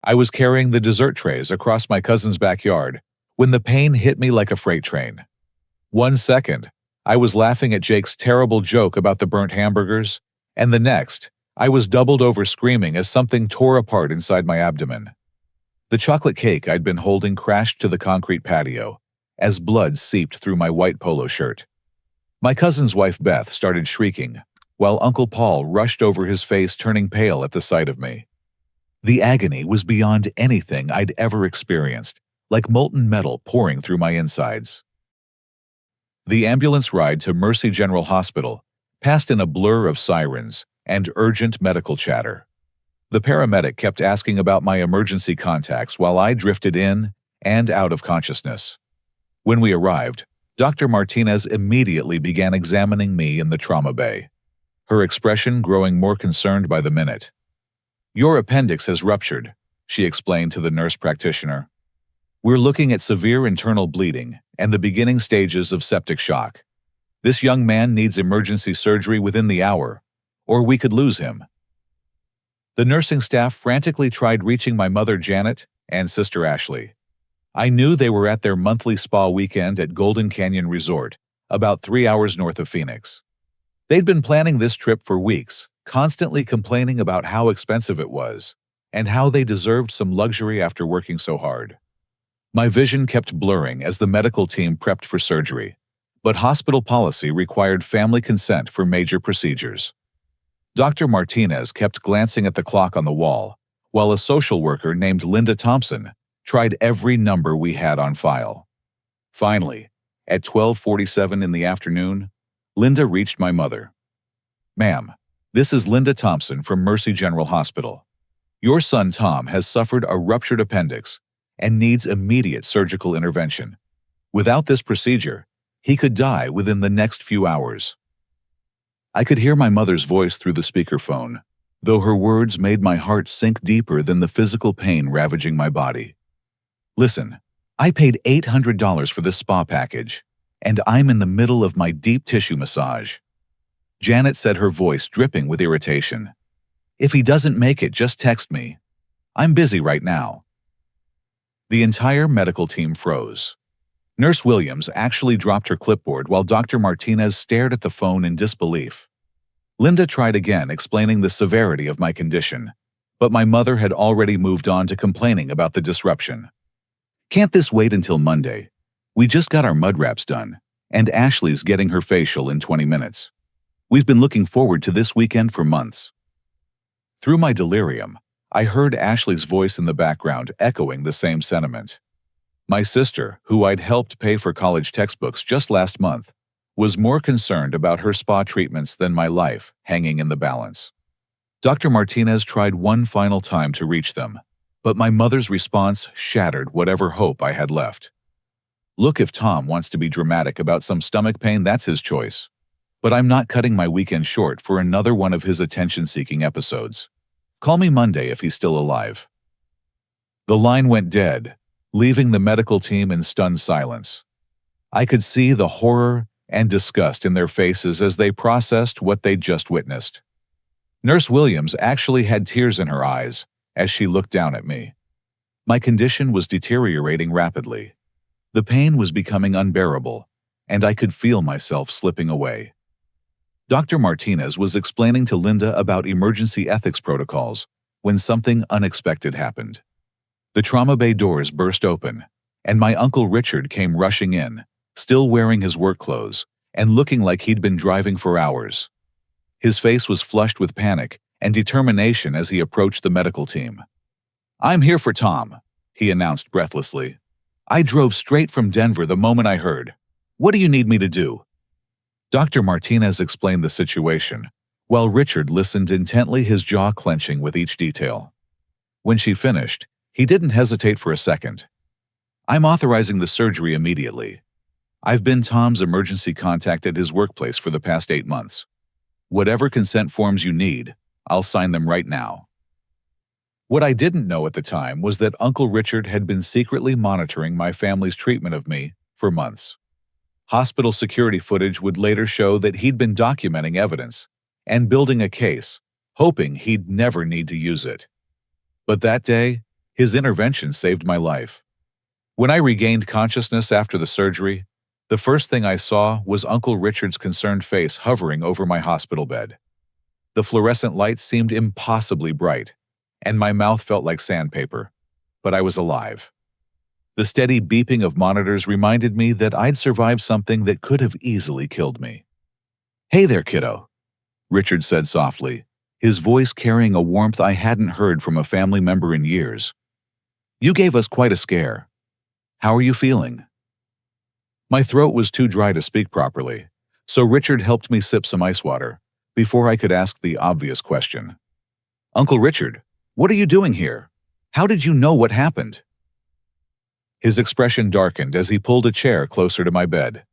I was carrying the dessert trays across my cousin's backyard when the pain hit me like a freight train. 1 second, I was laughing at Jake's terrible joke about the burnt hamburgers, and the next, I was doubled over screaming as something tore apart inside my abdomen. The chocolate cake I'd been holding crashed to the concrete patio as blood seeped through my white polo shirt. My cousin's wife Beth started shrieking, while Uncle Paul rushed over, his face turning pale at the sight of me. The agony was beyond anything I'd ever experienced, like molten metal pouring through my insides. The ambulance ride to Mercy General Hospital passed in a blur of sirens and urgent medical chatter. The paramedic kept asking about my emergency contacts while I drifted in and out of consciousness. When we arrived, Dr. Martinez immediately began examining me in the trauma bay, her expression growing more concerned by the minute. "Your appendix has ruptured," she explained to the nurse practitioner. "We're looking at severe internal bleeding and the beginning stages of septic shock. This young man needs emergency surgery within the hour, or we could lose him." The nursing staff frantically tried reaching my mother Janet and sister Ashley. I knew they were at their monthly spa weekend at Golden Canyon Resort, about 3 hours north of Phoenix. They'd been planning this trip for weeks, constantly complaining about how expensive it was and how they deserved some luxury after working so hard. My vision kept blurring as the medical team prepped for surgery, but hospital policy required family consent for major procedures. Dr. Martinez kept glancing at the clock on the wall, while a social worker named Linda Thompson tried every number we had on file. Finally, at 12:47 in the afternoon, Linda reached my mother. "Ma'am, this is Linda Thompson from Mercy General Hospital. Your son Tom has suffered a ruptured appendix and needs immediate surgical intervention. Without this procedure, he could die within the next few hours." I could hear my mother's voice through the speakerphone, though her words made my heart sink deeper than the physical pain ravaging my body. "Listen, I paid $800 for this spa package, and I'm in the middle of my deep tissue massage." Janet said, her voice dripping with irritation. "If he doesn't make it, just text me. I'm busy right now." The entire medical team froze. Nurse Williams actually dropped her clipboard while Dr. Martinez stared at the phone in disbelief. Linda tried again, explaining the severity of my condition, but my mother had already moved on to complaining about the disruption. "Can't this wait until Monday? We just got our mud wraps done, and Ashley's getting her facial in 20 minutes. We've been looking forward to this weekend for months." Through my delirium, I heard Ashley's voice in the background echoing the same sentiment. My sister, who I'd helped pay for college textbooks just last month, was more concerned about her spa treatments than my life hanging in the balance. Dr. Martinez tried one final time to reach them, but my mother's response shattered whatever hope I had left. "Look, if Tom wants to be dramatic about some stomach pain, that's his choice. But I'm not cutting my weekend short for another one of his attention-seeking episodes. Call me Monday if he's still alive." The line went dead, leaving the medical team in stunned silence. I could see the horror and disgust in their faces as they processed what they'd just witnessed. Nurse Williams actually had tears in her eyes as she looked down at me. My condition was deteriorating rapidly. The pain was becoming unbearable, and I could feel myself slipping away. Dr. Martinez was explaining to Linda about emergency ethics protocols when something unexpected happened. The trauma bay doors burst open, and my Uncle Richard came rushing in, still wearing his work clothes and looking like he'd been driving for hours. His face was flushed with panic and determination as he approached the medical team. "I'm here for Tom," he announced breathlessly. "I drove straight from Denver the moment I heard. What do you need me to do?" Dr. Martinez explained the situation, while Richard listened intently, his jaw clenching with each detail. When she finished, he didn't hesitate for a second. "I'm authorizing the surgery immediately. I've been Tom's emergency contact at his workplace for the past 8 months. Whatever consent forms you need, I'll sign them right now." What I didn't know at the time was that Uncle Richard had been secretly monitoring my family's treatment of me for months. Hospital security footage would later show that he'd been documenting evidence and building a case, hoping he'd never need to use it. But that day, His intervention saved my life. When I regained consciousness after the surgery, the first thing I saw was Uncle Richard's concerned face hovering over my hospital bed. The fluorescent light seemed impossibly bright, and my mouth felt like sandpaper, but I was alive. The steady beeping of monitors reminded me that I'd survived something that could have easily killed me. "Hey there, kiddo," Richard said softly, his voice carrying a warmth I hadn't heard from a family member in years. "You gave us quite a scare. How are you feeling?" My throat was too dry to speak properly, so Richard helped me sip some ice water before I could ask the obvious question. "Uncle Richard, what are you doing here? How did you know what happened?" His expression darkened as he pulled a chair closer to my bed.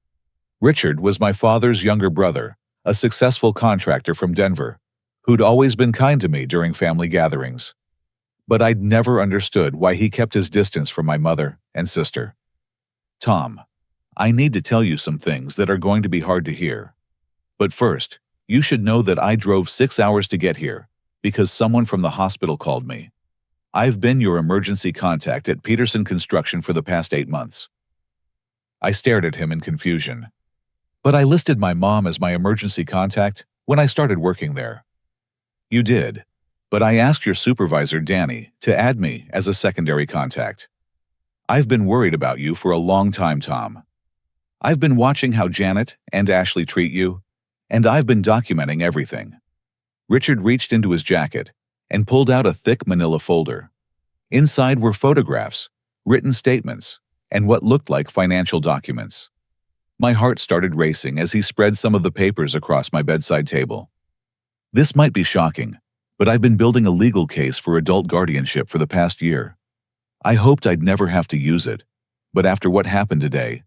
Richard was my father's younger brother, a successful contractor from Denver, who'd always been kind to me during family gatherings. But I'd never understood why he kept his distance from my mother and sister. "Tom, I need to tell you some things that are going to be hard to hear. But first, you should know that I drove 6 hours to get here because someone from the hospital called me. I've been your emergency contact at Peterson Construction for the past 8 months." I stared at him in confusion. "But I listed my mom as my emergency contact when I started working there." "You did, but I asked your supervisor, Danny, to add me as a secondary contact. I've been worried about you for a long time, Tom. I've been watching how Janet and Ashley treat you, and I've been documenting everything." Richard reached into his jacket and pulled out a thick manila folder. Inside were photographs, written statements, and what looked like financial documents. My heart started racing as he spread some of the papers across my bedside table. "This might be shocking, but I've been building a legal case for adult guardianship for the past year. I hoped I'd never have to use it, but after what happened today,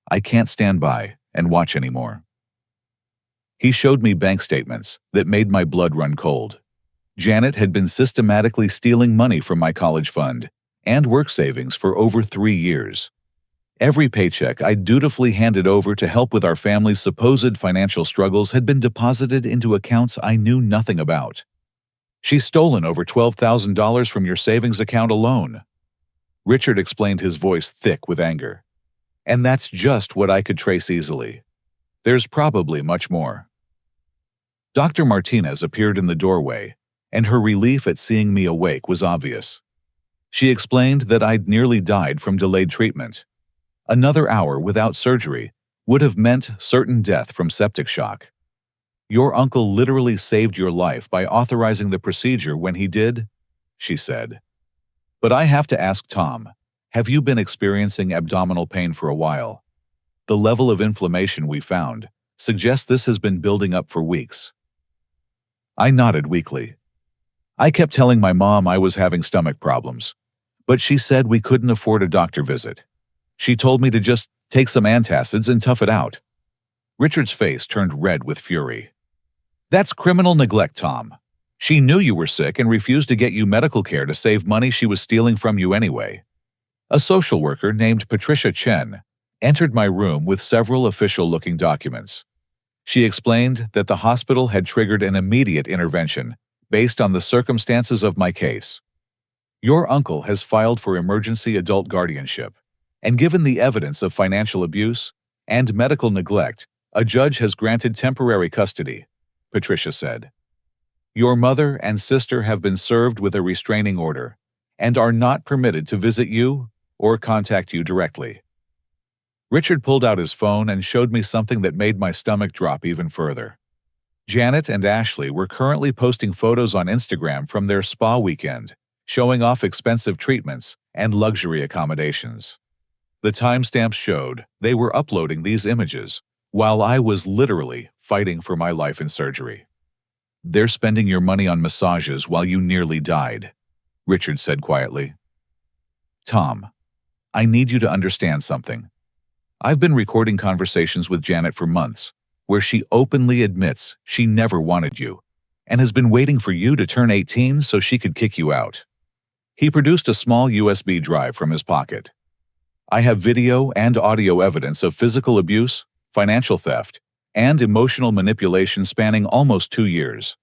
I can't stand by and watch anymore." He showed me bank statements that made my blood run cold. Janet had been systematically stealing money from my college fund and work savings for over 3 years. Every paycheck I dutifully handed over to help with our family's supposed financial struggles had been deposited into accounts I knew nothing about. "She's stolen over $12,000 from your savings account alone." Richard explained, his voice thick with anger. "And that's just what I could trace easily. There's probably much more." Dr. Martinez appeared in the doorway, and her relief at seeing me awake was obvious. She explained that I'd nearly died from delayed treatment. Another hour without surgery would have meant certain death from septic shock. "Your uncle literally saved your life by authorizing the procedure when he did," she said. "But I have to ask, Tom, have you been experiencing abdominal pain for a while? The level of inflammation we found suggests this has been building up for weeks." I nodded weakly. I kept telling my mom I was having stomach problems, but she said we couldn't afford a doctor visit. She told me to just take some antacids and tough it out. Richard's face turned red with fury. "That's criminal neglect, Tom. She knew you were sick and refused to get you medical care to save money she was stealing from you anyway." A social worker named Patricia Chen entered my room with several official-looking documents. She explained that the hospital had triggered an immediate intervention based on the circumstances of my case. "Your uncle has filed for emergency adult guardianship, and given the evidence of financial abuse and medical neglect, a judge has granted temporary custody," Patricia said. "Your mother and sister have been served with a restraining order and are not permitted to visit you or contact you directly." Richard pulled out his phone and showed me something that made my stomach drop even further. Janet and Ashley were currently posting photos on Instagram from their spa weekend, showing off expensive treatments and luxury accommodations. The timestamps showed they were uploading these images while I was literally fighting for my life in surgery. "They're spending your money on massages while you nearly died," Richard said quietly. "Tom, I need you to understand something. I've been recording conversations with Janet for months, where she openly admits she never wanted you and has been waiting for you to turn 18 so she could kick you out." He produced a small USB drive from his pocket. "I have video and audio evidence of physical abuse, financial theft, and emotional manipulation spanning almost 2 years.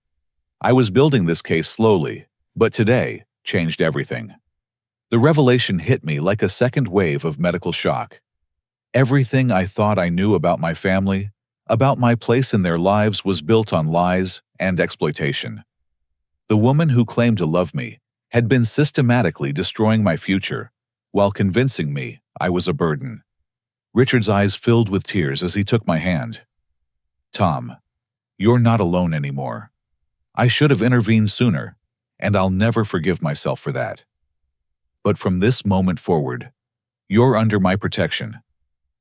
I was building this case slowly, but today changed everything." The revelation hit me like a second wave of medical shock. Everything I thought I knew about my family, about my place in their lives, was built on lies and exploitation. The woman who claimed to love me had been systematically destroying my future while convincing me I was a burden. Richard's eyes filled with tears as he took my hand. "Tom, you're not alone anymore. I should have intervened sooner, and I'll never forgive myself for that. But from this moment forward, you're under my protection,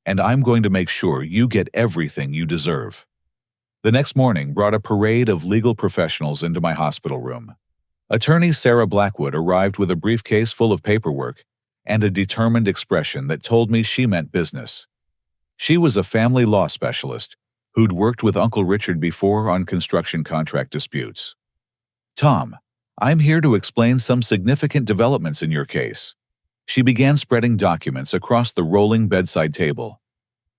and I'm going to make sure you get everything you deserve." The next morning brought a parade of legal professionals into my hospital room. Attorney Sarah Blackwood arrived with a briefcase full of paperwork and a determined expression that told me she meant business. She was a family law specialist who'd worked with Uncle Richard before on construction contract disputes. "Tom, I'm here to explain some significant developments in your case." She began spreading documents across the rolling bedside table.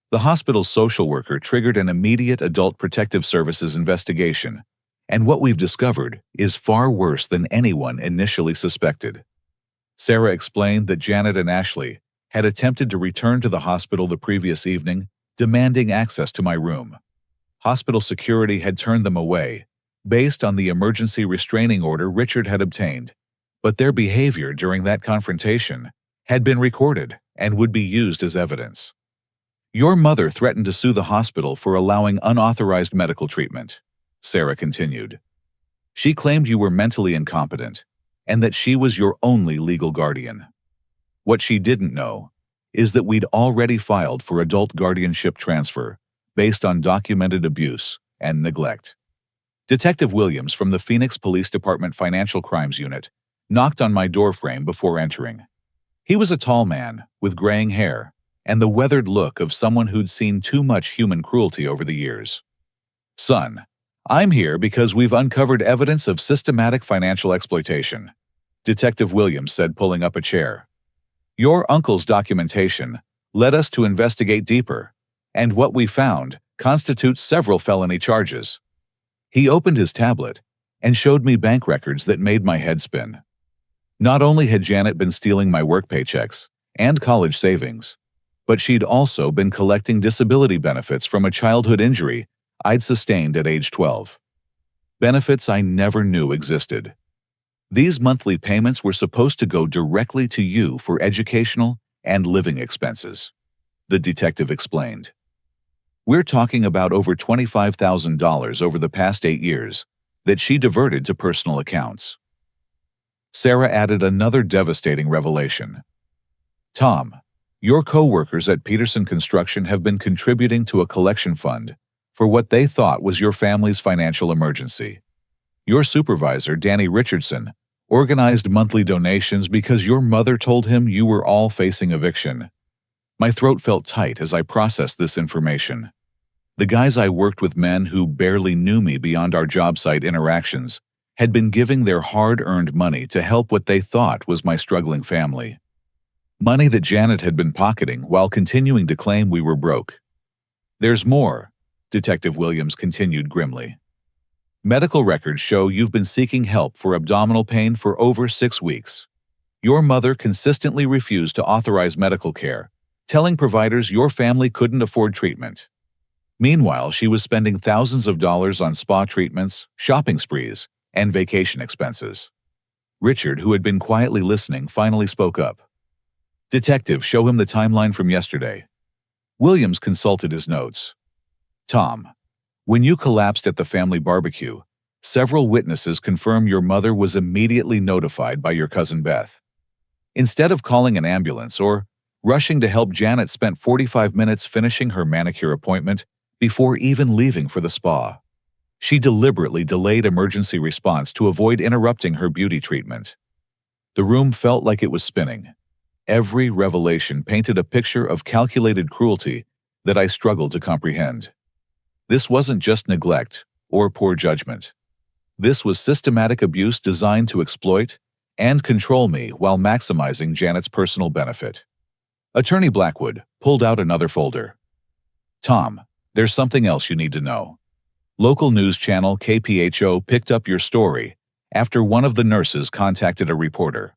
The hospital's social worker triggered an immediate Adult Protective Services investigation, and what we've discovered is far worse than anyone initially suspected. Sarah explained that Janet and Ashley had attempted to return to the hospital the previous evening, demanding access to my room. Hospital security had turned them away, based on the emergency restraining order Richard had obtained, but their behavior during that confrontation had been recorded and would be used as evidence. "Your mother threatened to sue the hospital for allowing unauthorized medical treatment," Sarah continued. "She claimed you were mentally incompetent and that she was your only legal guardian. What she didn't know is that we'd already filed for adult guardianship transfer based on documented abuse and neglect." Detective Williams from the Phoenix Police Department Financial Crimes Unit knocked on my doorframe before entering. He was a tall man with graying hair and the weathered look of someone who'd seen too much human cruelty over the years. "Son, I'm here because we've uncovered evidence of systematic financial exploitation," Detective Williams said, pulling up a chair. "Your uncle's documentation led us to investigate deeper, and what we found constitutes several felony charges." He opened his tablet and showed me bank records that made my head spin. Not only had Janet been stealing my work paychecks and college savings, but she'd also been collecting disability benefits from a childhood injury I'd sustained at age 12. Benefits I never knew existed. These monthly payments were supposed to go directly to you for educational and living expenses, the detective explained. "We're talking about over $25,000 over the past 8 years that she diverted to personal accounts." Sarah added another devastating revelation. "Tom, your co-workers at Peterson Construction have been contributing to a collection fund for what they thought was your family's financial emergency. Your supervisor, Danny Richardson, organized monthly donations because your mother told him you were all facing eviction." My throat felt tight as I processed this information. The guys I worked with, men who barely knew me beyond our job site interactions, had been giving their hard-earned money to help what they thought was my struggling family. Money that Janet had been pocketing while continuing to claim we were broke. "There's more," Detective Williams continued grimly. "Medical records show you've been seeking help for abdominal pain for over 6 weeks. Your mother consistently refused to authorize medical care, telling providers your family couldn't afford treatment. Meanwhile, she was spending thousands of dollars on spa treatments, shopping sprees, and vacation expenses." Richard, who had been quietly listening, finally spoke up. "Detective, show him the timeline from yesterday." Williams consulted his notes. "Tom, when you collapsed at the family barbecue, several witnesses confirm your mother was immediately notified by your cousin Beth. Instead of calling an ambulance or rushing to help, Janet spent 45 minutes finishing her manicure appointment before even leaving for the spa. She deliberately delayed emergency response to avoid interrupting her beauty treatment." The room felt like it was spinning. Every revelation painted a picture of calculated cruelty that I struggled to comprehend. This wasn't just neglect or poor judgment. This was systematic abuse designed to exploit and control me while maximizing Janet's personal benefit. Attorney Blackwood pulled out another folder. "Tom, there's something else you need to know. Local news channel KPHO picked up your story after one of the nurses contacted a reporter.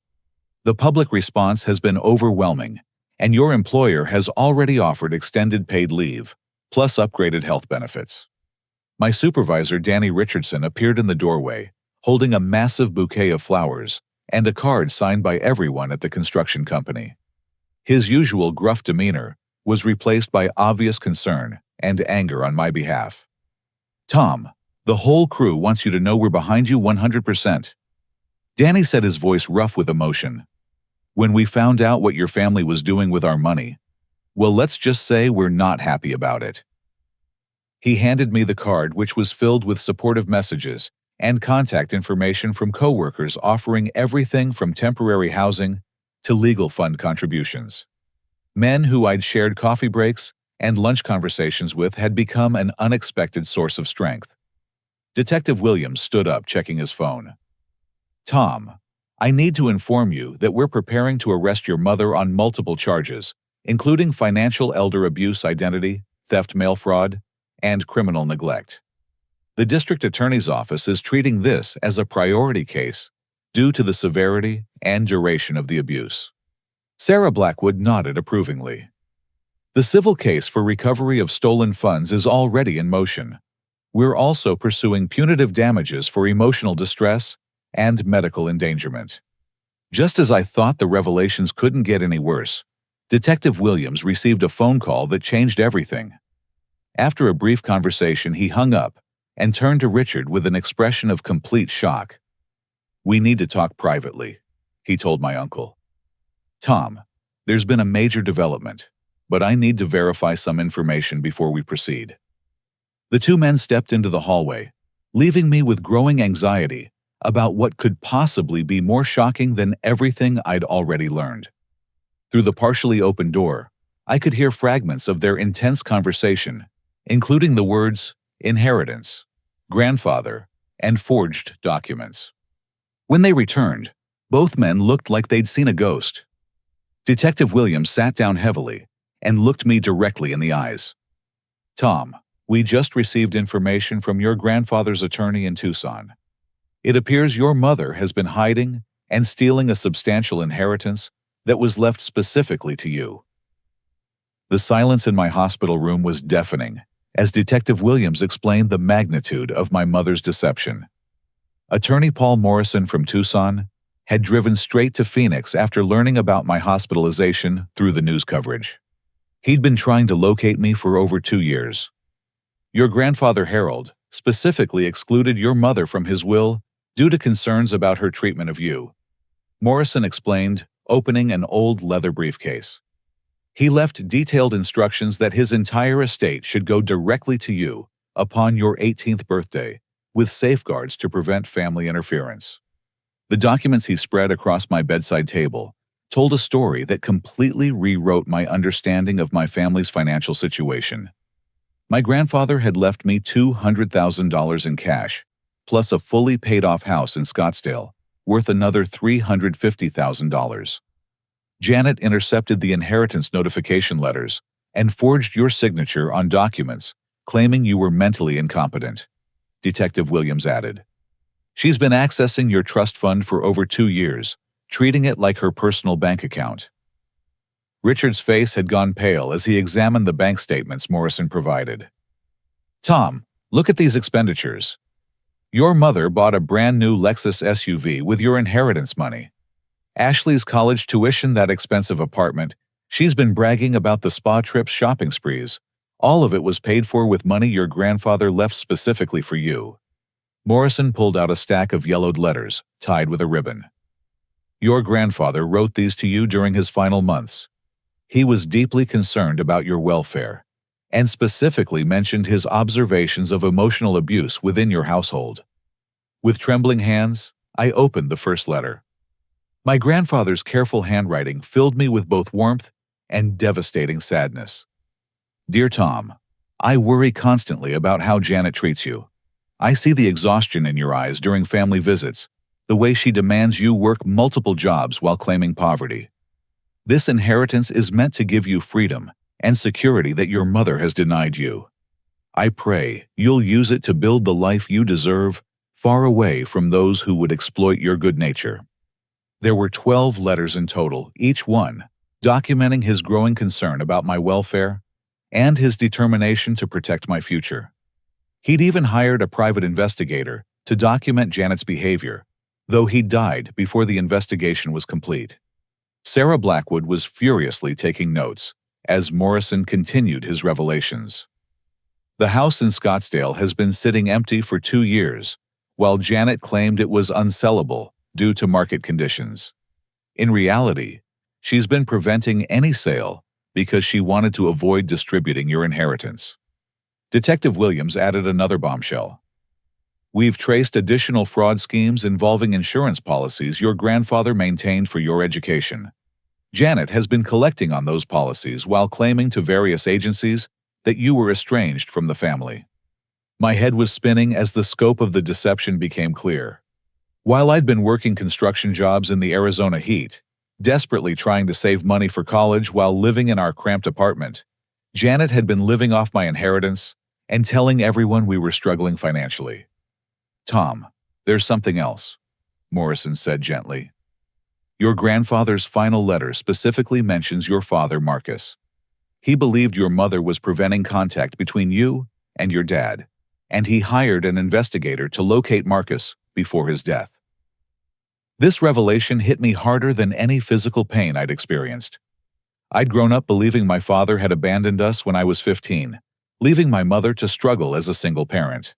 The public response has been overwhelming, and your employer has already offered extended paid leave, plus upgraded health benefits. My supervisor, Danny Richardson, appeared in the doorway, holding a massive bouquet of flowers and a card signed by everyone at the construction company. His usual gruff demeanor was replaced by obvious concern and anger on my behalf. "Tom, the whole crew wants you to know we're behind you 100%. Danny said, his voice rough with emotion. "When we found out what your family was doing with our money, well, let's just say we're not happy about it." He handed me the card, which was filled with supportive messages and contact information from coworkers offering everything from temporary housing to legal fund contributions. Men who I'd shared coffee breaks and lunch conversations with had become an unexpected source of strength. Detective Williams stood up, checking his phone. "Tom, I need to inform you that we're preparing to arrest your mother on multiple charges, including financial elder abuse, identity, theft, mail fraud, and criminal neglect. The district attorney's office is treating this as a priority case due to the severity and duration of the abuse." Sarah Blackwood nodded approvingly. "The civil case for recovery of stolen funds is already in motion. We're also pursuing punitive damages for emotional distress and medical endangerment." Just as I thought the revelations couldn't get any worse, Detective Williams received a phone call that changed everything. After a brief conversation, he hung up and turned to Richard with an expression of complete shock. "We need to talk privately," he told my uncle. "Tom, there's been a major development, but I need to verify some information before we proceed." The two men stepped into the hallway, leaving me with growing anxiety about what could possibly be more shocking than everything I'd already learned. Through the partially open door, I could hear fragments of their intense conversation, including the words inheritance, grandfather, and forged documents. When they returned, both men looked like they'd seen a ghost. Detective Williams sat down heavily and looked me directly in the eyes. "Tom, we just received information from your grandfather's attorney in Tucson. It appears your mother has been hiding and stealing a substantial inheritance that was left specifically to you." The silence in my hospital room was deafening as Detective Williams explained the magnitude of my mother's deception. Attorney Paul Morrison from Tucson had driven straight to Phoenix after learning about my hospitalization through the news coverage. He'd been trying to locate me for over 2 years. "Your grandfather Harold specifically excluded your mother from his will due to concerns about her treatment of you," Morrison explained, opening an old leather briefcase. "He left detailed instructions that his entire estate should go directly to you upon your 18th birthday, with safeguards to prevent family interference." The documents he spread across my bedside table told a story that completely rewrote my understanding of my family's financial situation. My grandfather had left me $200,000 in cash, plus a fully paid-off house in Scottsdale, worth another $350,000. Janet intercepted the inheritance notification letters and forged your signature on documents, claiming you were mentally incompetent, Detective Williams added. "She's been accessing your trust fund for over 2 years, treating it like her personal bank account." Richard's face had gone pale as he examined the bank statements Morrison provided. "Tom, look at these expenditures. Your mother bought a brand new Lexus SUV with your inheritance money. Ashley's college tuition, that expensive apartment. She's been bragging about the spa trips, shopping sprees. All of it was paid for with money your grandfather left specifically for you." Morrison pulled out a stack of yellowed letters, tied with a ribbon. "Your grandfather wrote these to you during his final months. He was deeply concerned about your welfare, and specifically mentioned his observations of emotional abuse within your household." With trembling hands, I opened the first letter. My grandfather's careful handwriting filled me with both warmth and devastating sadness. "Dear Tom, I worry constantly about how Janet treats you. I see the exhaustion in your eyes during family visits, the way she demands you work multiple jobs while claiming poverty. This inheritance is meant to give you freedom and security that your mother has denied you. I pray you'll use it to build the life you deserve, far away from those who would exploit your good nature." There were 12 letters in total, each one documenting his growing concern about my welfare and his determination to protect my future. He'd even hired a private investigator to document Janet's behavior, though he died before the investigation was complete. Sarah Blackwood was furiously taking notes as Morrison continued his revelations. The house in Scottsdale has been sitting empty for 2 years, while Janet claimed it was unsellable due to market conditions. In reality, she's been preventing any sale because she wanted to avoid distributing your inheritance. Detective Williams added another bombshell. We've traced additional fraud schemes involving insurance policies your grandfather maintained for your education. Janet has been collecting on those policies while claiming to various agencies that you were estranged from the family. My head was spinning as the scope of the deception became clear. While I'd been working construction jobs in the Arizona heat, desperately trying to save money for college while living in our cramped apartment, Janet had been living off my inheritance and telling everyone we were struggling financially. Tom, there's something else, Morrison said gently. Your grandfather's final letter specifically mentions your father, Marcus. He believed your mother was preventing contact between you and your dad, and he hired an investigator to locate Marcus before his death. This revelation hit me harder than any physical pain I'd experienced. I'd grown up believing my father had abandoned us when I was 15, leaving my mother to struggle as a single parent.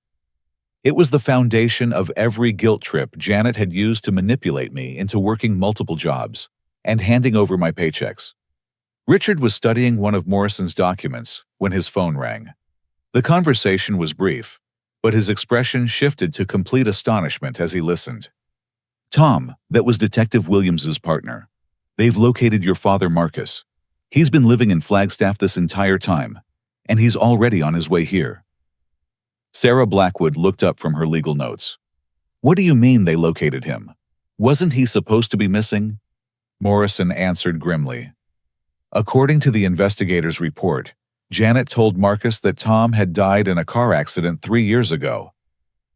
It was the foundation of every guilt trip Janet had used to manipulate me into working multiple jobs and handing over my paychecks. Richard was studying one of Morrison's documents when his phone rang. The conversation was brief, but his expression shifted to complete astonishment as he listened. Tom, that was Detective Williams's partner. They've located your father, Marcus. He's been living in Flagstaff this entire time, and he's already on his way here. Sarah Blackwood looked up from her legal notes. What do you mean they located him? Wasn't he supposed to be missing? Morrison answered grimly. According to the investigator's report, Janet told Marcus that Tom had died in a car accident 3 years ago.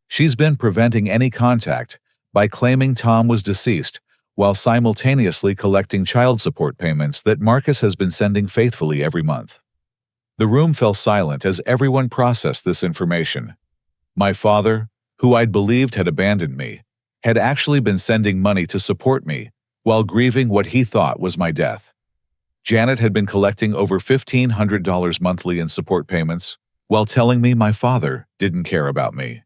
She's been preventing any contact by claiming Tom was deceased while simultaneously collecting child support payments that Marcus has been sending faithfully every month. The room fell silent as everyone processed this information. My father, who I'd believed had abandoned me, had actually been sending money to support me while grieving what he thought was my death. Janet had been collecting over $1,500 monthly in support payments while telling me my father didn't care about me.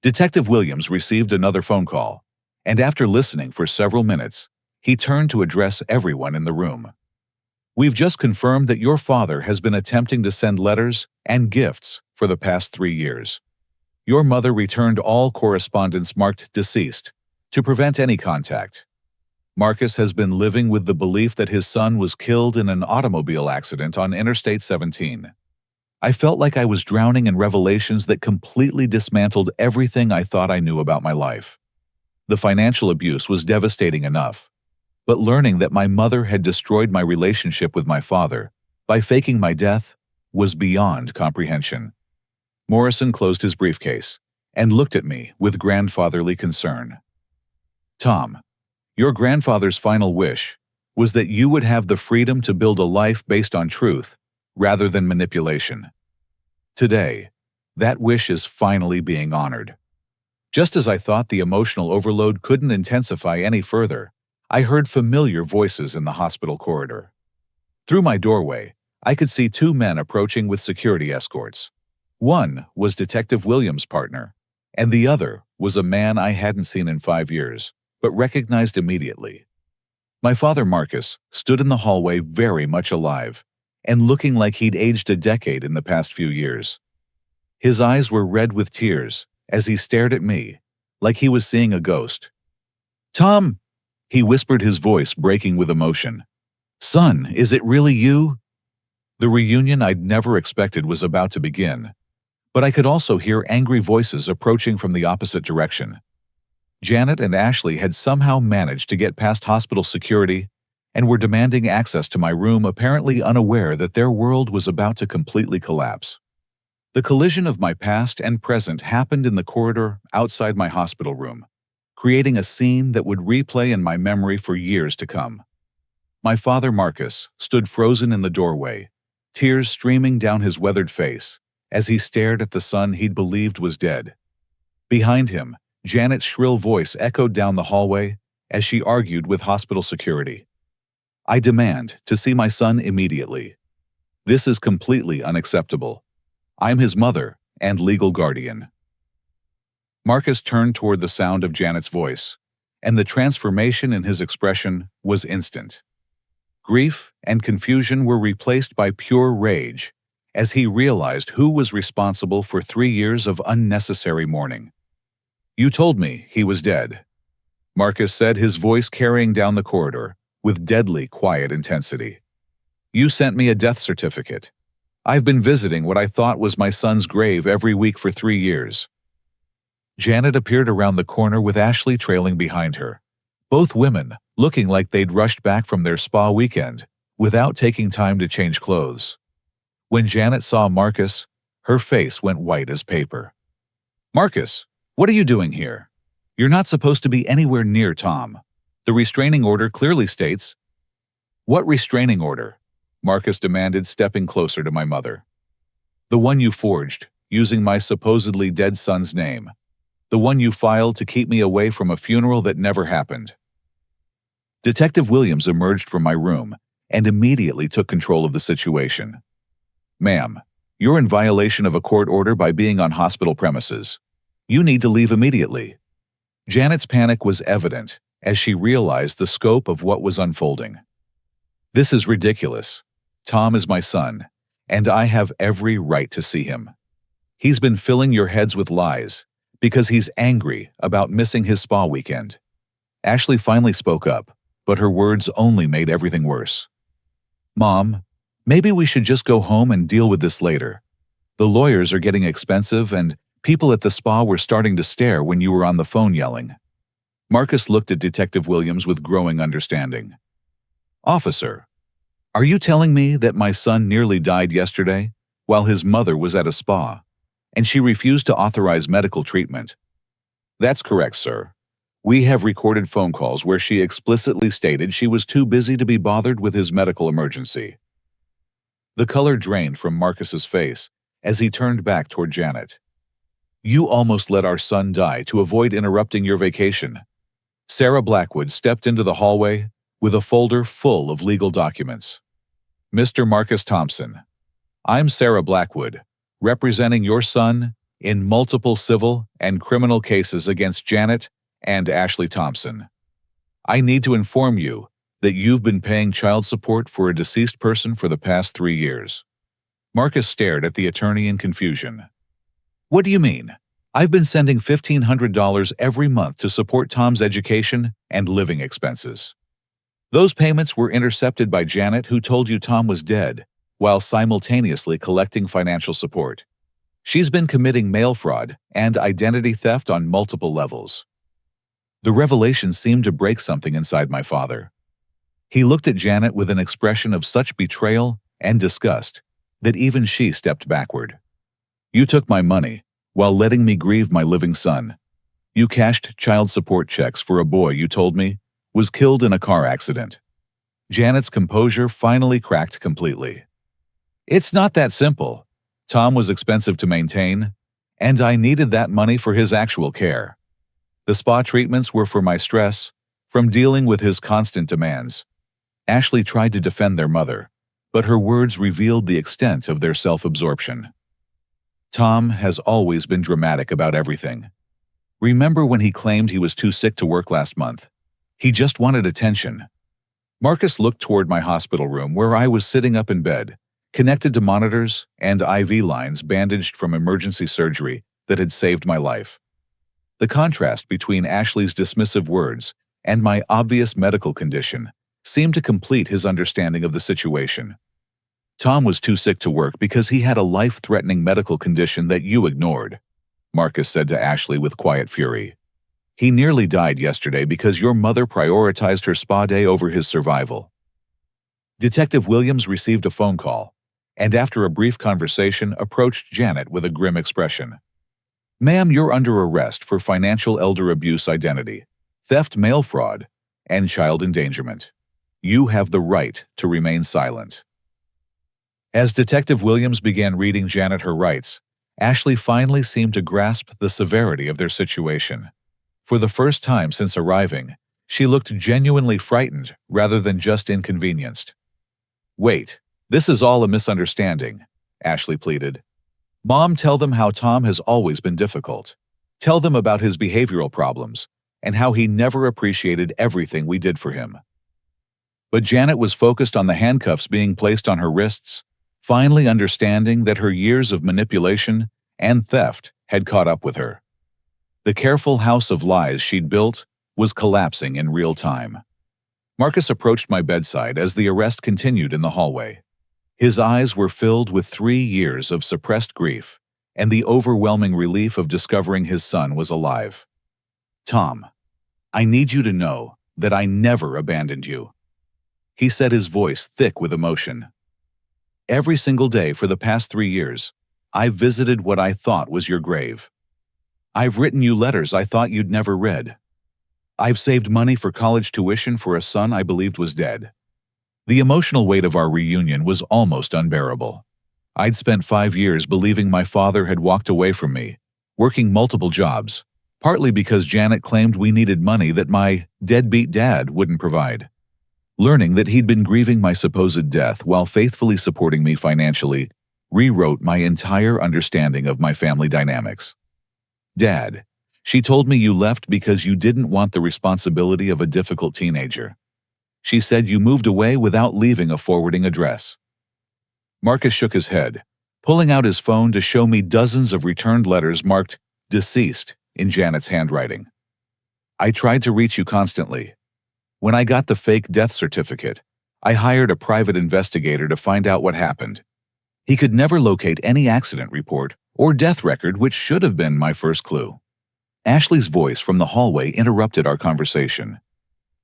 Detective Williams received another phone call, and after listening for several minutes, he turned to address everyone in the room. We've just confirmed that your father has been attempting to send letters and gifts for the past 3 years. Your mother returned all correspondence marked deceased to prevent any contact. Marcus has been living with the belief that his son was killed in an automobile accident on Interstate 17. I felt like I was drowning in revelations that completely dismantled everything I thought I knew about my life. The financial abuse was devastating enough, but learning that my mother had destroyed my relationship with my father by faking my death was beyond comprehension. Morrison closed his briefcase and looked at me with grandfatherly concern. Tom, your grandfather's final wish was that you would have the freedom to build a life based on truth rather than manipulation. Today, that wish is finally being honored. Just as I thought the emotional overload couldn't intensify any further, I heard familiar voices in the hospital corridor. Through my doorway, I could see 2 men approaching with security escorts. One was Detective Williams' partner, and the other was a man I hadn't seen in 5 years, but recognized immediately. My father, Marcus, stood in the hallway very much alive, and looking like he'd aged a decade in the past few years. His eyes were red with tears as he stared at me, like he was seeing a ghost. Tom, he whispered, his voice breaking with emotion. Son, is it really you? The reunion I'd never expected was about to begin, but I could also hear angry voices approaching from the opposite direction. Janet and Ashley had somehow managed to get past hospital security and were demanding access to my room, apparently unaware that their world was about to completely collapse. The collision of my past and present happened in the corridor outside my hospital room, creating a scene that would replay in my memory for years to come. My father, Marcus, stood frozen in the doorway, tears streaming down his weathered face as he stared at the son he'd believed was dead. Behind him, Janet's shrill voice echoed down the hallway as she argued with hospital security. "I demand to see my son immediately. This is completely unacceptable. I'm his mother and legal guardian." Marcus turned toward the sound of Janet's voice, and the transformation in his expression was instant. Grief and confusion were replaced by pure rage as he realized who was responsible for 3 years of unnecessary mourning. "You told me he was dead," Marcus said, his voice carrying down the corridor with deadly quiet intensity. "You sent me a death certificate. I've been visiting what I thought was my son's grave every week for 3 years." Janet appeared around the corner with Ashley trailing behind her, both women looking like they'd rushed back from their spa weekend without taking time to change clothes. When Janet saw Marcus, her face went white as paper. "Marcus, what are you doing here? You're not supposed to be anywhere near Tom. The restraining order clearly states—" "What restraining order?" Marcus demanded, stepping closer to my mother. "The one you forged, using my supposedly dead son's name. The one you filed to keep me away from a funeral that never happened." Detective Williams emerged from my room and immediately took control of the situation. "Ma'am, you're in violation of a court order by being on hospital premises. You need to leave immediately." Janet's panic was evident as she realized the scope of what was unfolding. "This is ridiculous. Tom is my son, and I have every right to see him. He's been filling your heads with lies because he's angry about missing his spa weekend." Ashley finally spoke up, but her words only made everything worse. "Mom, maybe we should just go home and deal with this later. The lawyers are getting expensive and people at the spa were starting to stare when you were on the phone yelling." Marcus looked at Detective Williams with growing understanding. "Officer, are you telling me that my son nearly died yesterday while his mother was at a spa, and she refused to authorize medical treatment?" "That's correct, sir. We have recorded phone calls where she explicitly stated she was too busy to be bothered with his medical emergency." The color drained from Marcus's face as he turned back toward Janet. "You almost let our son die to avoid interrupting your vacation." Sarah Blackwood stepped into the hallway with a folder full of legal documents. "Mr. Marcus Thompson, I'm Sarah Blackwood, representing your son in multiple civil and criminal cases against Janet and Ashley Thompson. I need to inform you that you've been paying child support for a deceased person for the past 3 years." Marcus stared at the attorney in confusion. "What do you mean? I've been sending $1,500 every month to support Tom's education and living expenses. Those payments were intercepted by Janet, who told you Tom was dead, while simultaneously collecting financial support. She's been committing mail fraud and identity theft on multiple levels." The revelation seemed to break something inside my father. He looked at Janet with an expression of such betrayal and disgust that even she stepped backward. "You took my money while letting me grieve my living son. You cashed child support checks for a boy you told me was killed in a car accident." Janet's composure finally cracked completely. "It's not that simple. Tom was expensive to maintain, and I needed that money for his actual care. The spa treatments were for my stress from dealing with his constant demands." Ashley tried to defend their mother, but her words revealed the extent of their self-absorption. "Tom has always been dramatic about everything. Remember when he claimed he was too sick to work last month? He just wanted attention." Marcus looked toward my hospital room where I was sitting up in bed, connected to monitors and IV lines bandaged from emergency surgery that had saved my life. The contrast between Ashley's dismissive words and my obvious medical condition seemed to complete his understanding of the situation. "Tom was too sick to work because he had a life-threatening medical condition that you ignored," Marcus said to Ashley with quiet fury. "He nearly died yesterday because your mother prioritized her spa day over his survival." Detective Williams received a phone call, and after a brief conversation approached Janet with a grim expression. Ma'am, you're under arrest for financial elder abuse identity, theft mail fraud, and child endangerment. You have the right to remain silent. As Detective Williams began reading Janet her rights, Ashley finally seemed to grasp the severity of their situation. For the first time since arriving, she looked genuinely frightened rather than just inconvenienced. Wait, this is all a misunderstanding, Ashley pleaded. Mom, tell them how Tom has always been difficult. Tell them about his behavioral problems and how he never appreciated everything we did for him. But Janet was focused on the handcuffs being placed on her wrists, finally understanding that her years of manipulation and theft had caught up with her. The careful house of lies she'd built was collapsing in real time. Marcus approached my bedside as the arrest continued in the hallway. His eyes were filled with 3 years of suppressed grief and the overwhelming relief of discovering his son was alive. Tom, I need you to know that I never abandoned you. He said, his voice thick with emotion. Every single day for the past 3 years, I've visited what I thought was your grave. I've written you letters I thought you'd never read. I've saved money for college tuition for a son I believed was dead. The emotional weight of our reunion was almost unbearable. I'd spent 5 years believing my father had walked away from me, working multiple jobs, partly because Janet claimed we needed money that my deadbeat dad wouldn't provide. Learning that he'd been grieving my supposed death while faithfully supporting me financially rewrote my entire understanding of my family dynamics. Dad, she told me you left because you didn't want the responsibility of a difficult teenager. She said you moved away without leaving a forwarding address. Marcus shook his head, pulling out his phone to show me dozens of returned letters marked deceased in Janet's handwriting. I tried to reach you constantly. When I got the fake death certificate, I hired a private investigator to find out what happened. He could never locate any accident report or death record, which should have been my first clue. Ashley's voice from the hallway interrupted our conversation.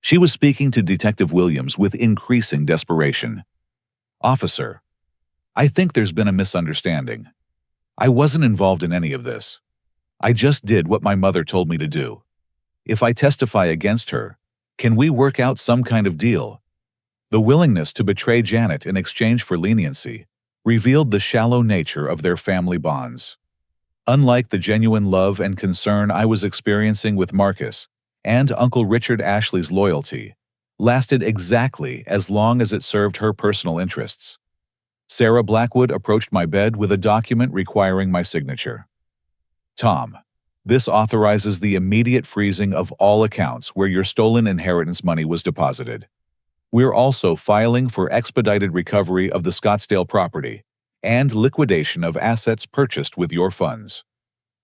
She was speaking to Detective Williams with increasing desperation. Officer, I think there's been a misunderstanding. I wasn't involved in any of this. I just did what my mother told me to do. If I testify against her, can we work out some kind of deal? The willingness to betray Janet in exchange for leniency revealed the shallow nature of their family bonds. Unlike the genuine love and concern I was experiencing with Marcus, and Uncle Richard, Ashley's loyalty lasted exactly as long as it served her personal interests. Sarah Blackwood approached my bed with a document requiring my signature. Tom, this authorizes the immediate freezing of all accounts where your stolen inheritance money was deposited. We're also filing for expedited recovery of the Scottsdale property and liquidation of assets purchased with your funds.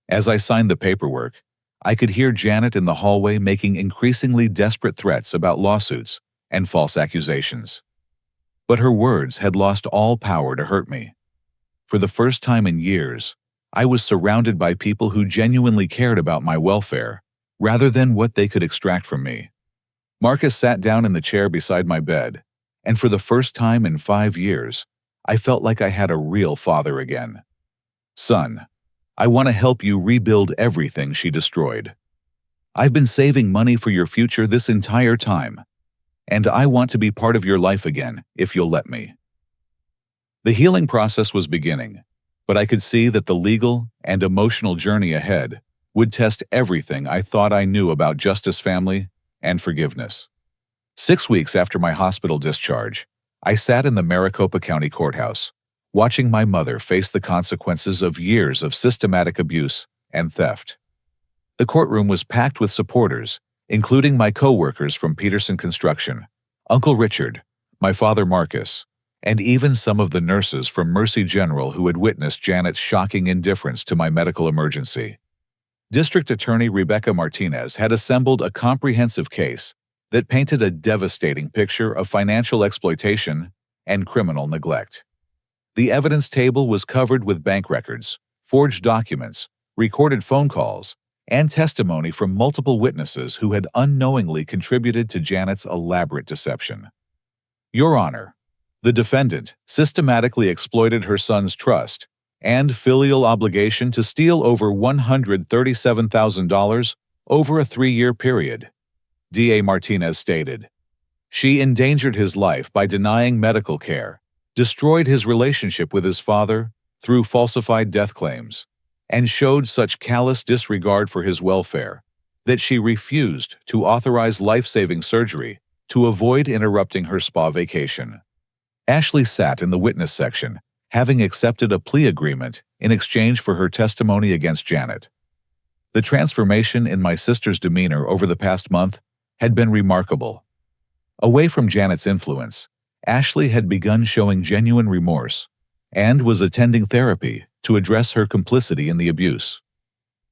As I signed the paperwork, I could hear Janet in the hallway making increasingly desperate threats about lawsuits and false accusations. But her words had lost all power to hurt me. For the first time in years, I was surrounded by people who genuinely cared about my welfare, rather than what they could extract from me. Marcus sat down in the chair beside my bed, and for the first time in 5 years, I felt like I had a real father again. Son, I want to help you rebuild everything she destroyed. I've been saving money for your future this entire time, and I want to be part of your life again if you'll let me. The healing process was beginning, but I could see that the legal and emotional journey ahead would test everything I thought I knew about justice, family, and forgiveness. 6 weeks after my hospital discharge, I sat in the Maricopa County Courthouse, watching my mother face the consequences of years of systematic abuse and theft. The courtroom was packed with supporters, including my co-workers from Peterson Construction, Uncle Richard, my father Marcus, and even some of the nurses from Mercy General who had witnessed Janet's shocking indifference to my medical emergency. District Attorney Rebecca Martinez had assembled a comprehensive case that painted a devastating picture of financial exploitation and criminal neglect. The evidence table was covered with bank records, forged documents, recorded phone calls, and testimony from multiple witnesses who had unknowingly contributed to Janet's elaborate deception. Your Honor, the defendant systematically exploited her son's trust and filial obligation to steal over $137,000 over a 3-year period, DA Martinez stated. She endangered his life by denying medical care, destroyed his relationship with his father through falsified death claims, and showed such callous disregard for his welfare that she refused to authorize life-saving surgery to avoid interrupting her spa vacation. Ashley sat in the witness section, having accepted a plea agreement in exchange for her testimony against Janet. The transformation in my sister's demeanor over the past month had been remarkable. Away from Janet's influence, Ashley had begun showing genuine remorse and was attending therapy to address her complicity in the abuse.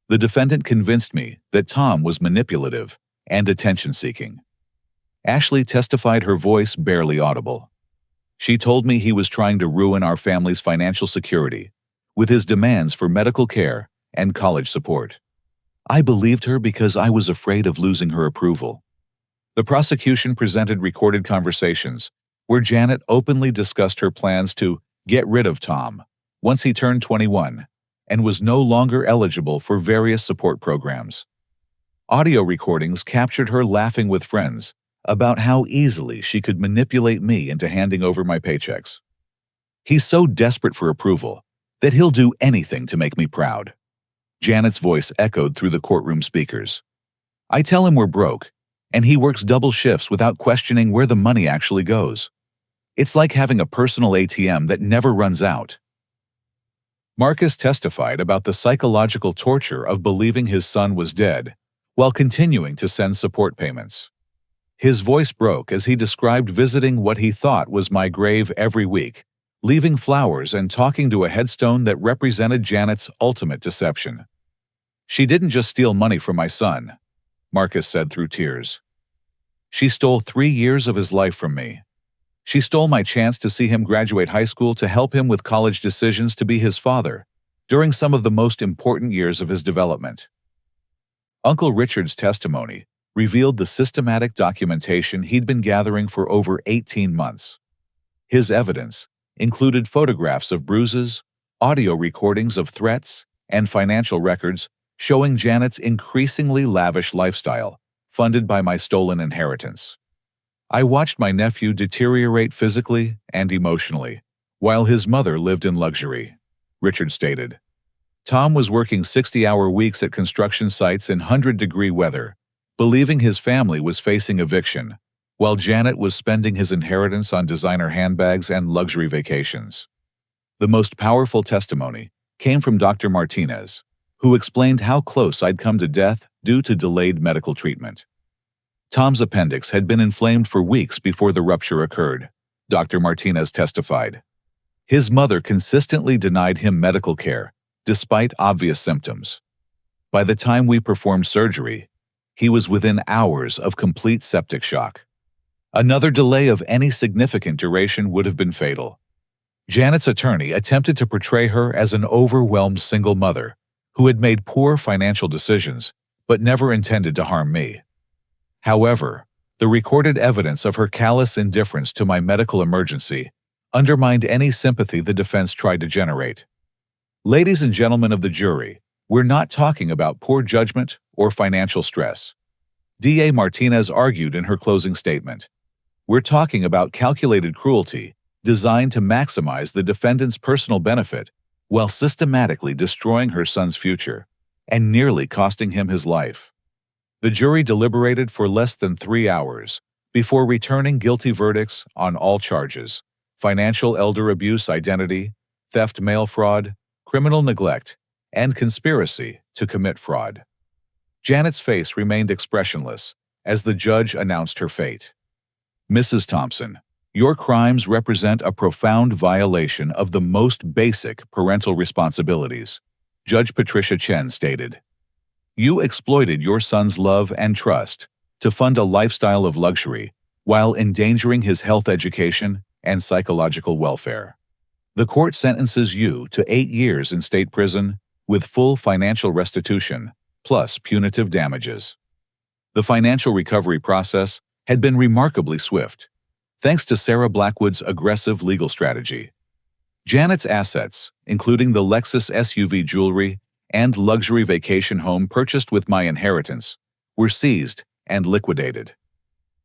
The defendant convinced me that Tom was manipulative and attention-seeking. Ashley testified, her voice barely audible. She told me he was trying to ruin our family's financial security with his demands for medical care and college support. I believed her because I was afraid of losing her approval. The prosecution presented recorded conversations where Janet openly discussed her plans to get rid of Tom once he turned 21 and was no longer eligible for various support programs. Audio recordings captured her laughing with friends about how easily she could manipulate me into handing over my paychecks. He's so desperate for approval that he'll do anything to make me proud. Janet's voice echoed through the courtroom speakers. I tell him we're broke, and he works double shifts without questioning where the money actually goes. It's like having a personal ATM that never runs out. Marcus testified about the psychological torture of believing his son was dead while continuing to send support payments. His voice broke as he described visiting what he thought was my grave every week, leaving flowers and talking to a headstone that represented Janet's ultimate deception. She didn't just steal money from my son, Marcus said through tears. She stole 3 years of his life from me. She stole my chance to see him graduate high school, to help him with college decisions, to be his father during some of the most important years of his development. Uncle Richard's testimony revealed the systematic documentation he'd been gathering for over 18 months. His evidence included photographs of bruises, audio recordings of threats, and financial records showing Janet's increasingly lavish lifestyle, funded by my stolen inheritance. I watched my nephew deteriorate physically and emotionally, while his mother lived in luxury, Richard stated. Tom was working 60-hour weeks at construction sites in 100-degree weather, believing his family was facing eviction, while Janet was spending his inheritance on designer handbags and luxury vacations. The most powerful testimony came from Dr. Martinez, who explained how close I'd come to death due to delayed medical treatment. Tom's appendix had been inflamed for weeks before the rupture occurred, Dr. Martinez testified. His mother consistently denied him medical care, despite obvious symptoms. By the time we performed surgery, he was within hours of complete septic shock. Another delay of any significant duration would have been fatal. Janet's attorney attempted to portray her as an overwhelmed single mother who had made poor financial decisions but never intended to harm me. However, the recorded evidence of her callous indifference to my medical emergency undermined any sympathy the defense tried to generate. Ladies and gentlemen of the jury, we're not talking about poor judgment or financial stress. DA Martinez argued in her closing statement. We're talking about calculated cruelty designed to maximize the defendant's personal benefit while systematically destroying her son's future and nearly costing him his life. The jury deliberated for less than 3 hours before returning guilty verdicts on all charges: financial elder abuse, identity, theft, mail fraud, criminal neglect, and conspiracy to commit fraud. Janet's face remained expressionless as the judge announced her fate. Mrs. Thompson, your crimes represent a profound violation of the most basic parental responsibilities, Judge Patricia Chen stated. You exploited your son's love and trust to fund a lifestyle of luxury while endangering his health, education, and psychological welfare. The court sentences you to 8 years in state prison with full financial restitution, plus punitive damages. The financial recovery process had been remarkably swift, thanks to Sarah Blackwood's aggressive legal strategy. Janet's assets, including the Lexus SUV jewelry and luxury vacation home purchased with my inheritance, were seized and liquidated.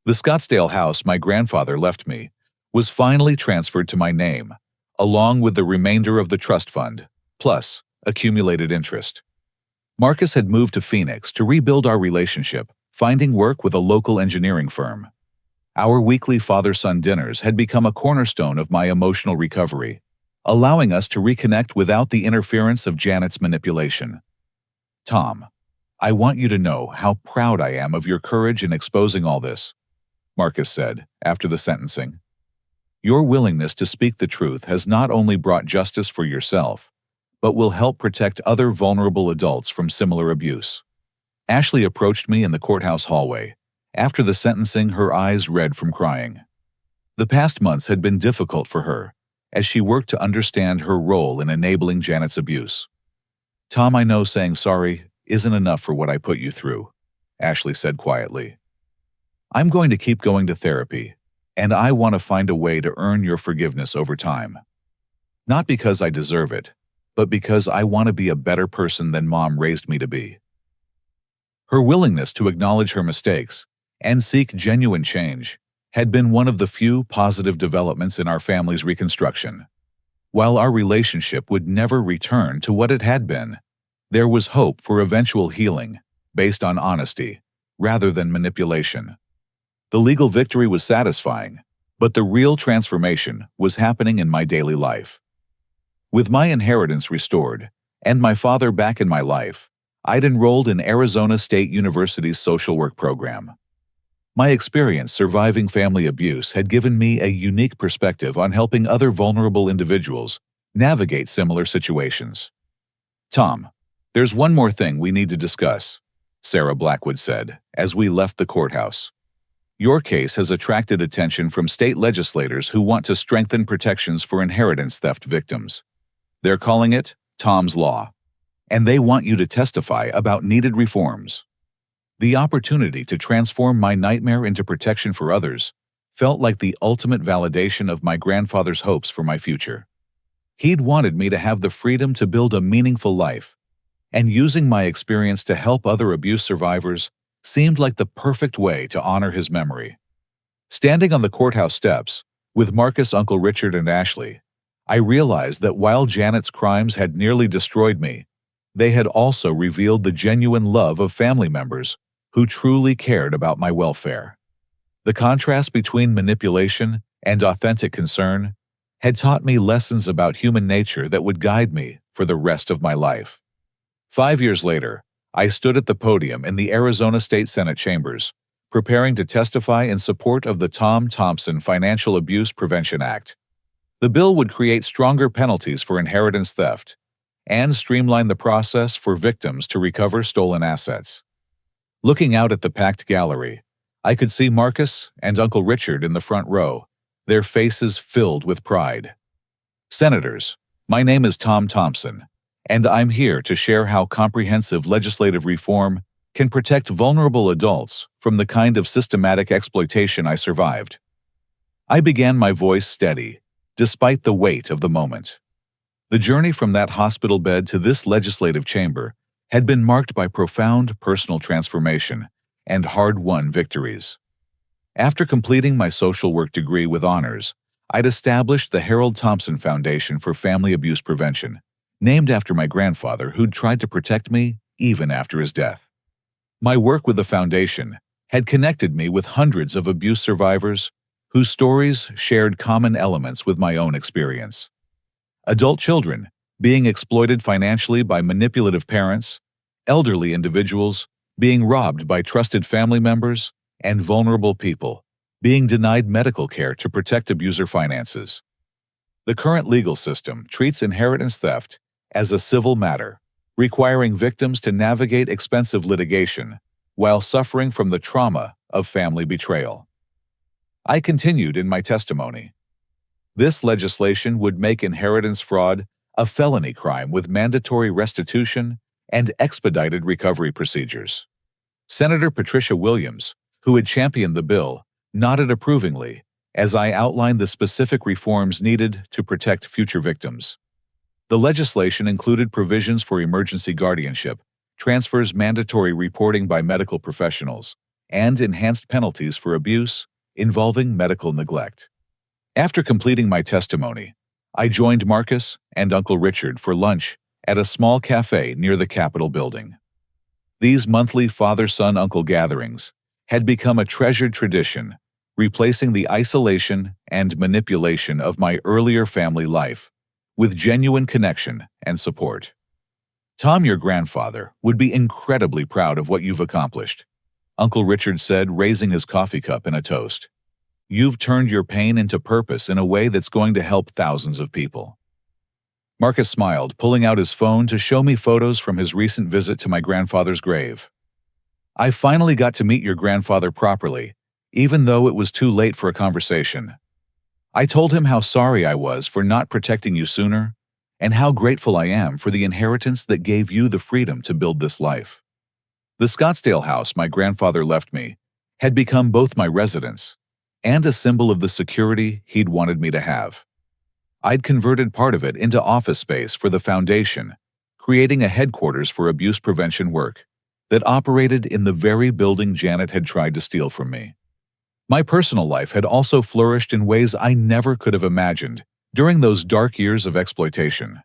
The Scottsdale house my grandfather left me was finally transferred to my name, along with the remainder of the trust fund, plus accumulated interest. Marcus had moved to Phoenix to rebuild our relationship, finding work with a local engineering firm. Our weekly father-son dinners had become a cornerstone of my emotional recovery, allowing us to reconnect without the interference of Janet's manipulation. Tom, I want you to know how proud I am of your courage in exposing all this, Marcus said after the sentencing. Your willingness to speak the truth has not only brought justice for yourself, but will help protect other vulnerable adults from similar abuse. Ashley approached me in the courthouse hallway. After the sentencing, her eyes red from crying. The past months had been difficult for her, as she worked to understand her role in enabling Janet's abuse. Tom, I know saying sorry isn't enough for what I put you through, Ashley said quietly. I'm going to keep going to therapy, and I want to find a way to earn your forgiveness over time. Not because I deserve it, but because I want to be a better person than Mom raised me to be. Her willingness to acknowledge her mistakes and seek genuine change had been one of the few positive developments in our family's reconstruction. While our relationship would never return to what it had been, there was hope for eventual healing based on honesty rather than manipulation. The legal victory was satisfying, but the real transformation was happening in my daily life. With my inheritance restored and my father back in my life, I'd enrolled in Arizona State University's social work program. My experience surviving family abuse had given me a unique perspective on helping other vulnerable individuals navigate similar situations. Tom, there's one more thing we need to discuss, Sarah Blackwood said as we left the courthouse. Your case has attracted attention from state legislators who want to strengthen protections for inheritance theft victims. They're calling it Tom's Law, and they want you to testify about needed reforms. The opportunity to transform my nightmare into protection for others felt like the ultimate validation of my grandfather's hopes for my future. He'd wanted me to have the freedom to build a meaningful life, and using my experience to help other abuse survivors seemed like the perfect way to honor his memory. Standing on the courthouse steps, with Marcus, Uncle Richard, and Ashley, I realized that while Janet's crimes had nearly destroyed me, they had also revealed the genuine love of family members who truly cared about my welfare. The contrast between manipulation and authentic concern had taught me lessons about human nature that would guide me for the rest of my life. 5 years later, I stood at the podium in the Arizona State Senate chambers, preparing to testify in support of the Tom Thompson Financial Abuse Prevention Act. The bill would create stronger penalties for inheritance theft and streamline the process for victims to recover stolen assets. Looking out at the packed gallery, I could see Marcus and Uncle Richard in the front row, their faces filled with pride. Senators, my name is Tom Thompson, and I'm here to share how comprehensive legislative reform can protect vulnerable adults from the kind of systematic exploitation I survived. I began my voice steady, despite the weight of the moment. The journey from that hospital bed to this legislative chamber had been marked by profound personal transformation and hard-won victories. After completing my social work degree with honors, I'd established the Harold Thompson Foundation for Family Abuse Prevention, named after my grandfather who'd tried to protect me even after his death. My work with the foundation had connected me with hundreds of abuse survivors whose stories shared common elements with my own experience. Adult children being exploited financially by manipulative parents, elderly individuals being robbed by trusted family members, and vulnerable people being denied medical care to protect abuser finances. The current legal system treats inheritance theft as a civil matter, requiring victims to navigate expensive litigation while suffering from the trauma of family betrayal. I continued in my testimony. This legislation would make inheritance fraud a felony crime with mandatory restitution and expedited recovery procedures. Senator Patricia Williams, who had championed the bill, nodded approvingly as I outlined the specific reforms needed to protect future victims. The legislation included provisions for emergency guardianship, transfers mandatory reporting by medical professionals, and enhanced penalties for abuse involving medical neglect. After completing my testimony, I joined Marcus and Uncle Richard for lunch at a small cafe near the Capitol building. These monthly father-son-uncle gatherings had become a treasured tradition, replacing the isolation and manipulation of my earlier family life with genuine connection and support. Tom, your grandfather, would be incredibly proud of what you've accomplished, Uncle Richard said, raising his coffee cup in a toast. You've turned your pain into purpose in a way that's going to help thousands of people. Marcus smiled, pulling out his phone to show me photos from his recent visit to my grandfather's grave. I finally got to meet your grandfather properly, even though it was too late for a conversation. I told him how sorry I was for not protecting you sooner, and how grateful I am for the inheritance that gave you the freedom to build this life. The Scottsdale house my grandfather left me had become both my residence and a symbol of the security he'd wanted me to have. I'd converted part of it into office space for the foundation, creating a headquarters for abuse prevention work that operated in the very building Janet had tried to steal from me. My personal life had also flourished in ways I never could have imagined during those dark years of exploitation.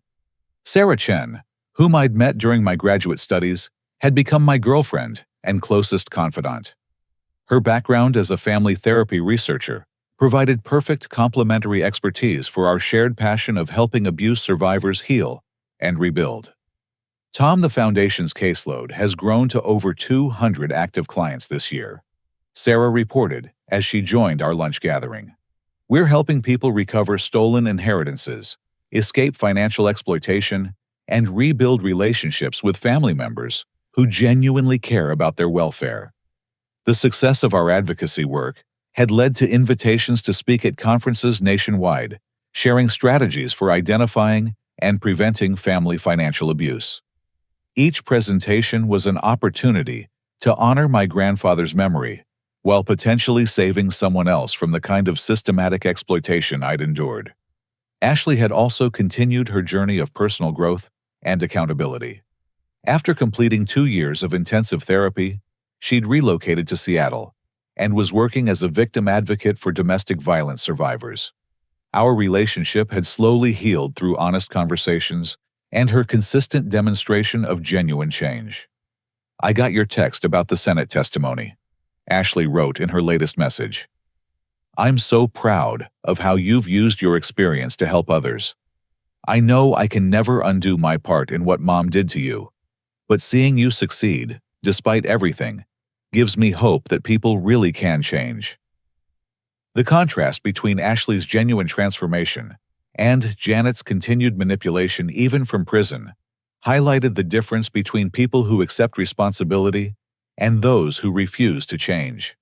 Sarah Chen, whom I'd met during my graduate studies, had become my girlfriend and closest confidant. Her background as a family therapy researcher provided perfect complementary expertise for our shared passion of helping abuse survivors heal and rebuild. Tom, the Foundation's caseload has grown to over 200 active clients this year, Sarah reported as she joined our lunch gathering. We're helping people recover stolen inheritances, escape financial exploitation, and rebuild relationships with family members who genuinely care about their welfare. The success of our advocacy work had led to invitations to speak at conferences nationwide, sharing strategies for identifying and preventing family financial abuse. Each presentation was an opportunity to honor my grandfather's memory, while potentially saving someone else from the kind of systematic exploitation I'd endured. Ashley had also continued her journey of personal growth and accountability. After completing 2 years of intensive therapy, she'd relocated to Seattle and was working as a victim advocate for domestic violence survivors. Our relationship had slowly healed through honest conversations and her consistent demonstration of genuine change. I got your text about the Senate testimony, Ashley wrote in her latest message. I'm so proud of how you've used your experience to help others. I know I can never undo my part in what Mom did to you, but seeing you succeed, despite everything, gives me hope that people really can change. The contrast between Ashley's genuine transformation and Janet's continued manipulation even from prison highlighted the difference between people who accept responsibility and those who refuse to change.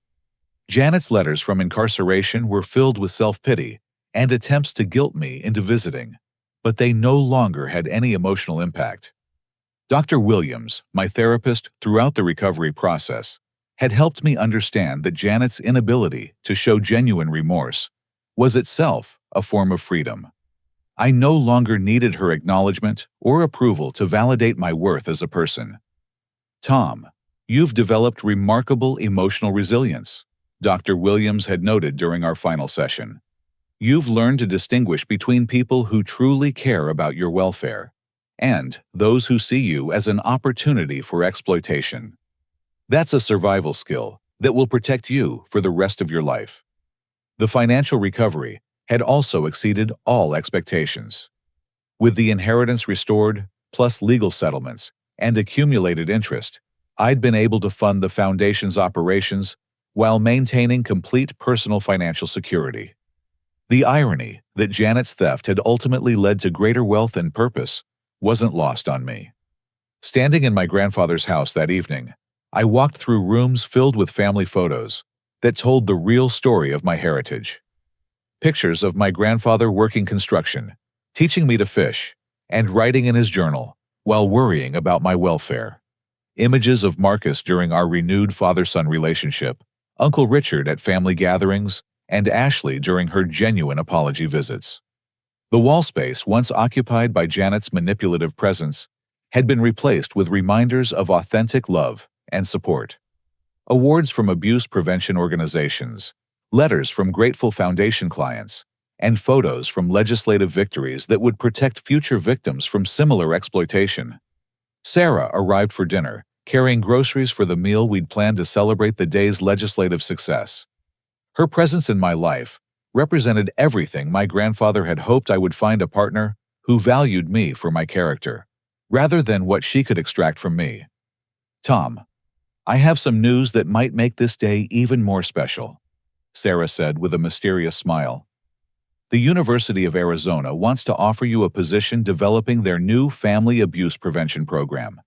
Janet's letters from incarceration were filled with self-pity and attempts to guilt me into visiting, but they no longer had any emotional impact. Dr. Williams, my therapist throughout the recovery process, had helped me understand that Janet's inability to show genuine remorse was itself a form of freedom. I no longer needed her acknowledgement or approval to validate my worth as a person. Tom, you've developed remarkable emotional resilience, Dr. Williams had noted during our final session. You've learned to distinguish between people who truly care about your welfare and those who see you as an opportunity for exploitation. That's a survival skill that will protect you for the rest of your life. The financial recovery had also exceeded all expectations. With the inheritance restored, plus legal settlements, and accumulated interest, I'd been able to fund the Foundation's operations while maintaining complete personal financial security. The irony that Janet's theft had ultimately led to greater wealth and purpose wasn't lost on me. Standing in my grandfather's house that evening, I walked through rooms filled with family photos that told the real story of my heritage. Pictures of my grandfather working construction, teaching me to fish, and writing in his journal while worrying about my welfare. Images of Marcus during our renewed father-son relationship, Uncle Richard at family gatherings, and Ashley during her genuine apology visits. The wall space, once occupied by Janet's manipulative presence, had been replaced with reminders of authentic love and support. Awards from abuse prevention organizations, letters from grateful foundation clients, and photos from legislative victories that would protect future victims from similar exploitation. Sarah arrived for dinner, carrying groceries for the meal we'd planned to celebrate the day's legislative success. Her presence in my life represented everything my grandfather had hoped I would find: a partner who valued me for my character, rather than what she could extract from me. "Tom, I have some news that might make this day even more special," Sarah said with a mysterious smile. "The University of Arizona wants to offer you a position developing their new family abuse prevention program.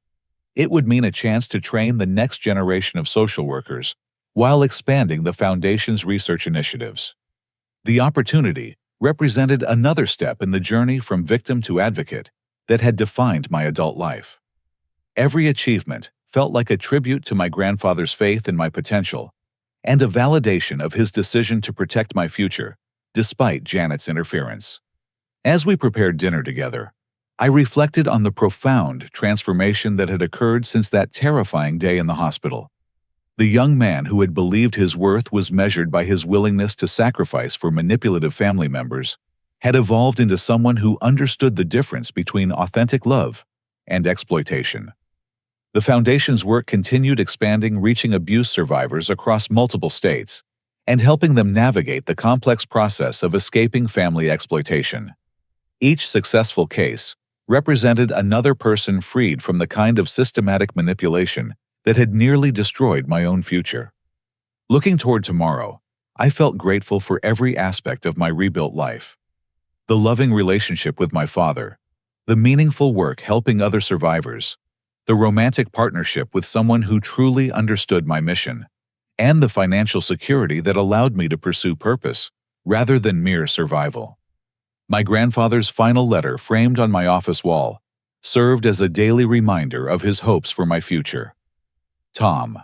It would mean a chance to train the next generation of social workers while expanding the Foundation's research initiatives." The opportunity represented another step in the journey from victim to advocate that had defined my adult life. Every achievement felt like a tribute to my grandfather's faith in my potential and a validation of his decision to protect my future, despite Janet's interference. As we prepared dinner together, I reflected on the profound transformation that had occurred since that terrifying day in the hospital. The young man who had believed his worth was measured by his willingness to sacrifice for manipulative family members had evolved into someone who understood the difference between authentic love and exploitation. The Foundation's work continued expanding, reaching abuse survivors across multiple states and helping them navigate the complex process of escaping family exploitation. Each successful case represented another person freed from the kind of systematic manipulation that had nearly destroyed my own future. Looking toward tomorrow, I felt grateful for every aspect of my rebuilt life. The loving relationship with my father, the meaningful work helping other survivors, the romantic partnership with someone who truly understood my mission, and the financial security that allowed me to pursue purpose rather than mere survival. My grandfather's final letter, framed on my office wall, served as a daily reminder of his hopes for my future. "Tom,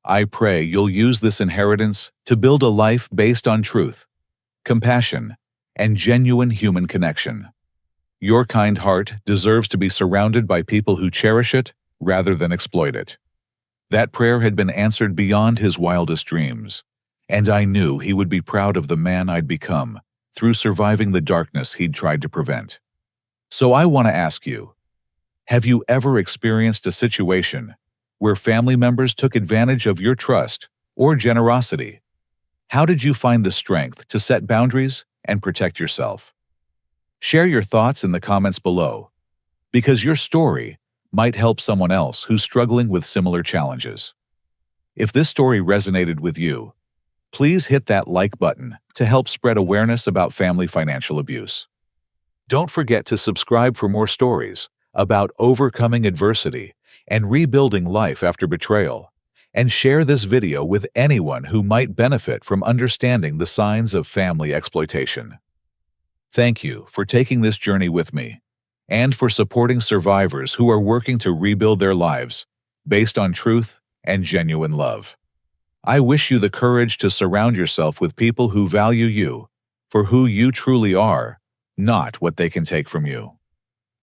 I pray you'll use this inheritance to build a life based on truth, compassion, and genuine human connection. Your kind heart deserves to be surrounded by people who cherish it rather than exploit it." That prayer had been answered beyond his wildest dreams, and I knew he would be proud of the man I'd become through surviving the darkness he'd tried to prevent. So I want to ask you, have you ever experienced a situation where family members took advantage of your trust or generosity? How did you find the strength to set boundaries and protect yourself? Share your thoughts in the comments below, because your story might help someone else who's struggling with similar challenges. If this story resonated with you, please hit that like button to help spread awareness about family financial abuse. Don't forget to subscribe for more stories about overcoming adversity and rebuilding life after betrayal, and share this video with anyone who might benefit from understanding the signs of family exploitation. Thank you for taking this journey with me, and for supporting survivors who are working to rebuild their lives based on truth and genuine love. I wish you the courage to surround yourself with people who value you for who you truly are, not what they can take from you.